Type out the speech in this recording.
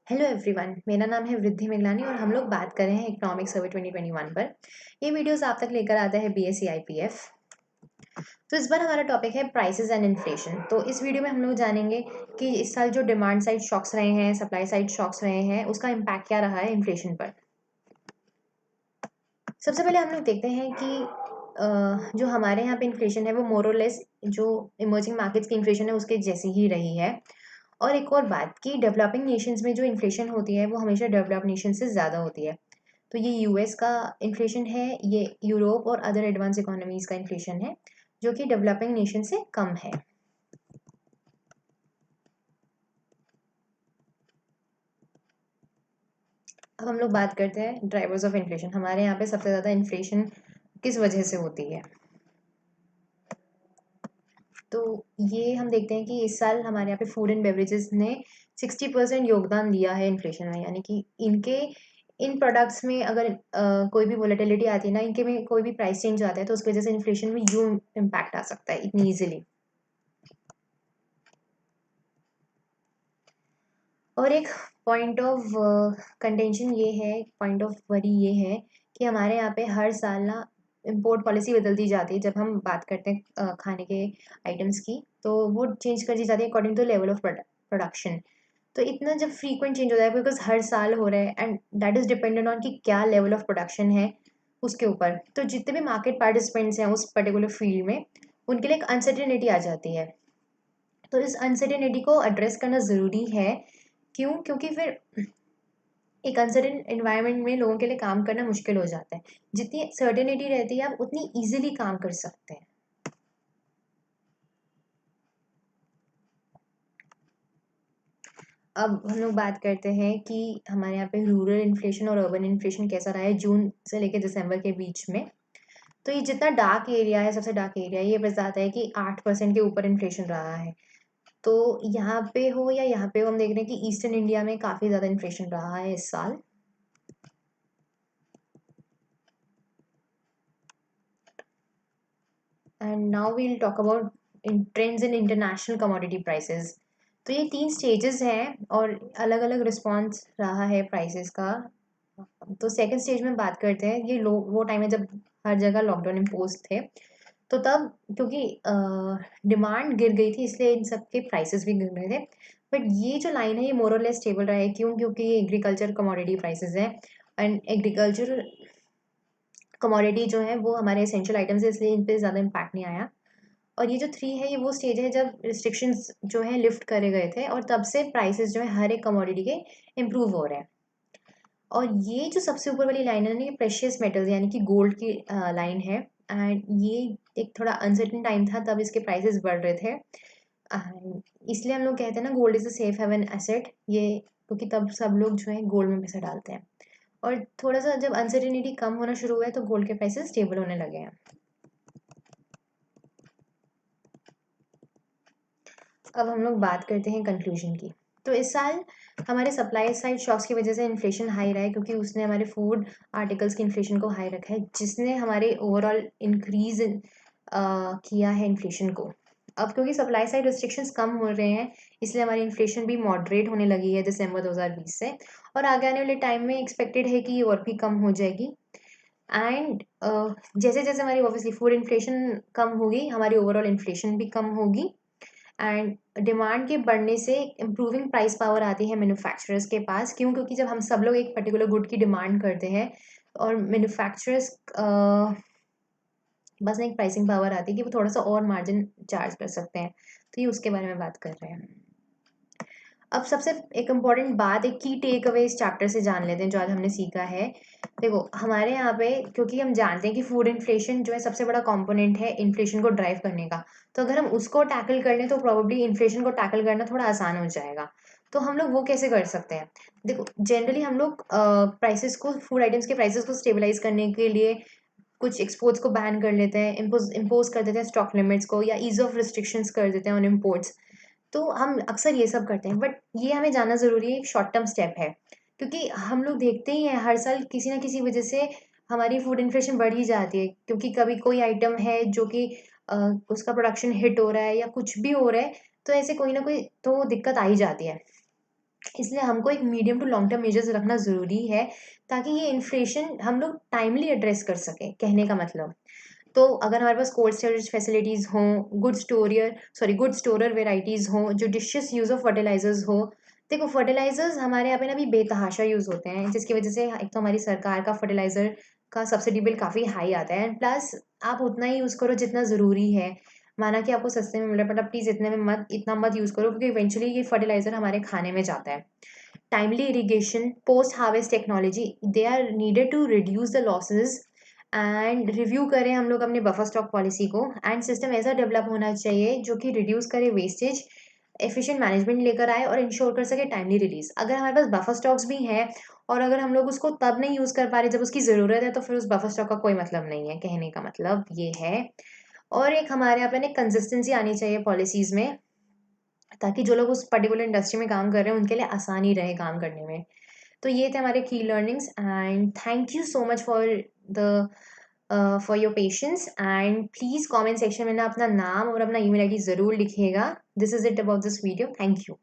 Hello everyone, मेरा नाम है वृद्धि मिगलानी और हम लोग बात कर रहे हैं इकोनॉमिक सर्वे 2021 पर। ये वीडियोस आप तक लेकर आता है बीएससी आईपीएफ। तो इस बार हमारा टॉपिक है प्राइसेस एंड इन्फ्लेशन। तो इस वीडियो में हम लोग जानेंगे कि इस साल जो डिमांड साइड शॉक्स रहे हैं, सप्लाई साइड शॉक्स रहे हैं, उसका इम्पैक्ट क्या रहा है इन्फ्लेशन पर। सबसे पहले हम लोग देखते हैं कि जो हमारे यहाँ पे इन्फ्लेशन है वो मोर और लेस जो इमर्जिंग मार्केट्स की इन्फ्लेशन है उसके जैसी ही रही है। और एक और बात कि डेवलपिंग नेशंस में जो इन्फ्लेशन होती है वो हमेशा डेवलप्ड नेशन से ज़्यादा होती है। तो ये यूएस का इन्फ्लेशन है, ये यूरोप और अदर एडवांस इकोनॉमीज का इन्फ्लेशन है जो कि डेवलपिंग नेशन से कम है। अब हम लोग बात करते हैं ड्राइवर्स ऑफ इन्फ्लेशन। हमारे यहाँ पे सबसे ज़्यादा इन्फ्लेशन किस वजह से होती है। तो ये हम देखते हैं कि इस साल हमारे यहाँ पे फूड एंड बेवरेजेस ने 60% योगदान दिया है इन्फ्लेशन में, यानी कि इनके इन प्रोडक्ट्स में अगर कोई भी वोलेटिलिटी आती है ना, इनके में कोई भी प्राइस चेंज आता है तो उसकी वजह से इन्फ्लेशन में यूं इम्पैक्ट आ सकता है इतनी ईजिली। और एक पॉइंट ऑफ कंटेंशन ये है, पॉइंट ऑफ वरी ये है कि हमारे यहाँ पे हर साल ना इम्पोर्ट पॉलिसी बदलती जाती है। जब हम बात करते हैं खाने के आइटम्स की, तो वो चेंज कर दी जाती है according to level of production. तो इतना जब फ्रीक्वेंट चेंज होता है बिकॉज हर साल हो रहा है and that is dependent on कि क्या लेवल ऑफ प्रोडक्शन है उसके ऊपर। तो जितने भी मार्केट पार्टिसिपेंट्स हैं उस पर्टिकुलर फील्ड में, उनके लिए एक अनसर्टेनिटी आ जाती है। तो इस अनसर्टेनिटी को एड्रेस करना ज़रूरी है। क्यों? क्योंकि फिर एक अनसर्टेन एनवायरनमेंट में लोगों के लिए काम करना मुश्किल हो जाता है। जितनी सर्टेनिटी रहती है आप उतनी इजीली काम कर सकते हैं। अब हम लोग बात करते हैं कि हमारे यहाँ पे रूरल इन्फ्लेशन और अर्बन इन्फ्लेशन कैसा रहा है जून से लेकर दिसंबर के बीच में। तो ये जितना डार्क एरिया है, सबसे डार्क एरिया, ये बताता है कि 8% के ऊपर इन्फ्लेशन रहा है। तो यहाँ पे हो या यहाँ पे हो, हम देख रहे हैं कि ईस्टर्न इंडिया में काफ़ी ज़्यादा इन्फ्लेशन रहा है इस साल। And now we'll talk about trends in international commodity prices. तो ये 3 स्टेजेस हैं और अलग अलग रिस्पॉन्स रहा है प्राइसेस का। तो सेकंड स्टेज में बात करते हैं, ये लो वो टाइम है जब हर जगह लॉकडाउन इम्पोज थे। तो तब क्योंकि डिमांड गिर गई थी इसलिए इन सब के प्राइसेस भी गिर रहे थे। बट ये जो लाइन है ये मोर और लेस स्टेबल रहा है। क्यों? क्योंकि ये एग्रीकल्चर कमोडिटी प्राइसेस है एंड एग्रीकल्चर कमोडिटी जो है वो हमारे एसेंशियल आइटम्स है, इसलिए इन पे ज़्यादा इम्पैक्ट नहीं आया। और ये जो 3 है ये वो स्टेज है जब रिस्ट्रिक्शंस जो है लिफ्ट करे गए थे और तब से प्राइसेस जो है हर एक कमोडिटी के इम्प्रूव हो रहे हैं। और ये जो सबसे ऊपर वाली लाइन है ना, ये प्रेशियस मेटल्स यानी कि गोल्ड की लाइन है। एंड ये एक थोड़ा अनसर्टेन टाइम था तब इसके प्राइसेस बढ़ रहे थे। इसलिए हम लोग कहते हैं ना gold is a safe haven asset, ये क्योंकि तब सब लोग जो है गोल्ड में पैसा डालते हैं। और थोड़ा सा जब अनसर्टेनिटी कम होना शुरू हुआ है तो गोल्ड के प्राइसेस स्टेबल होने लगे हैं। अब हम लोग बात करते हैं कंक्लूजन की। तो इस साल हमारे सप्लाई साइड शॉक्स की वजह से इन्फ्लेशन हाई रहा है क्योंकि उसने हमारे फूड आर्टिकल्स की इन्फ्लेशन को हाई रखा है, जिसने हमारे ओवरऑल इंक्रीज किया है इन्फ्लेशन को। अब क्योंकि सप्लाई साइड रिस्ट्रिक्शंस कम हो रहे हैं इसलिए हमारी इन्फ्लेशन भी मॉडरेट होने लगी है दिसंबर 2020 से। और आगे आने वाले टाइम में एक्सपेक्टेड है कि ये और भी कम हो जाएगी। एंड जैसे जैसे हमारी ऑब्वियसली फूड इन्फ्लेशन कम होगी हमारी ओवरऑल इन्फ्लेशन भी कम होगी। एंड डिमांड के बढ़ने से इम्प्रूविंग प्राइस पावर आती है मैन्युफैक्चरर्स के पास। क्यों? क्योंकि जब हम सब लोग एक पर्टिकुलर गुड की डिमांड करते हैं और मैन्युफैक्चरर्स बस एक प्राइसिंग पावर आती है कि वो थोड़ा सा और मार्जिन चार्ज कर सकते हैं। तो ये उसके बारे में बात कर रहे हैं। अब सबसे एक इम्पॉर्टेंट बात, एक की टेक अवे इस चैप्टर से जान लेते हैं जो आज हमने सीखा है। देखो हमारे यहाँ पे क्योंकि हम जानते हैं कि फूड इन्फ्लेशन जो है सबसे बड़ा कंपोनेंट है इन्फ्लेशन को ड्राइव करने का। तो अगर हम उसको टैकल कर लें तो प्रोबेबली इन्फ्लेशन को टैकल करना थोड़ा आसान हो जाएगा। तो हम लोग वो कैसे कर सकते हैं? देखो जनरली हम लोग प्राइसेस को, फूड आइटम्स के प्राइसेस को स्टेबलाइज करने के लिए कुछ एक्सपोर्ट्स को बैन कर लेते हैं, इम्पोज कर देते हैं स्टॉक लिमिट्स को, या ईज ऑफ रिस्ट्रिक्शंस कर देते हैं ऑन इम्पोर्ट्स। तो हम अक्सर ये सब करते हैं बट ये हमें जानना ज़रूरी है, एक शॉर्ट टर्म स्टेप है। क्योंकि हम लोग देखते ही हैं हर साल किसी ना किसी वजह से हमारी फूड इन्फ्लेशन बढ़ ही जाती है। क्योंकि कभी कोई आइटम है जो कि उसका प्रोडक्शन हिट हो रहा है या कुछ भी हो रहा है, तो ऐसे कोई ना कोई तो दिक्कत आ ही जाती है। इसलिए हमको एक medium to long term measures रखना ज़रूरी है, ताकि ये इन्फ्लेशन हम लोग टाइमली एड्रेस कर सकें, कहने का मतलब। तो अगर हमारे पास कोल्ड स्टोरेज फैसिलिटीज़ हों, गुड स्टोरर वेराइटीज़ हों, जुडिशियस यूज़ ऑफ फर्टिलाइज़र्स हो। देखो, फर्टिलाइज़र्स हमारे यहाँ पे ना अभी बेतहाशा यूज़ होते हैं, जिसकी वजह से एक तो हमारी सरकार का फर्टिलाइज़र का सब्सिडी बिल काफ़ी हाई आता है, एंड प्लस आप उतना ही यूज़ करो जितना ज़रूरी है। माना कि आपको सस्ते में मिल रहा है, बट आप प्लीज़ इतना मत यूज़ करो, क्योंकि इवेंचुअली ये फर्टिलाइज़र हमारे खाने में जाता है। Timely irrigation, post-harvest technology, they are needed to reduce the losses, and review करें हम लोग अपने बफर स्टॉक पॉलिसी को, एंड सिस्टम ऐसा डेवलप होना चाहिए जो कि रिड्यूस करे वेस्टेज, एफिशिएंट मैनेजमेंट लेकर आए और इंश्योर कर सके टाइमली रिलीज। अगर हमारे पास बफर स्टॉक्स भी हैं और अगर हम लोग उसको तब नहीं यूज़ कर पा रहे जब उसकी ज़रूरत है, तो फिर उस बफर स्टॉक का कोई मतलब नहीं है, कहने का मतलब ये है। और एक हमारे यहाँ पे कंसिस्टेंसी आनी चाहिए पॉलिसीज़ में, ताकि जो लोग उस पर्टिकुलर इंडस्ट्री में काम कर रहे हैं उनके लिए आसानी रहे काम करने में। तो ये थे हमारे की learnings, and thank you so much the for your patience, and please comment section में ना अपना नाम और अपना ईमेल आईडी ज़रूर लिखिएगा। This is it about this video. Thank you.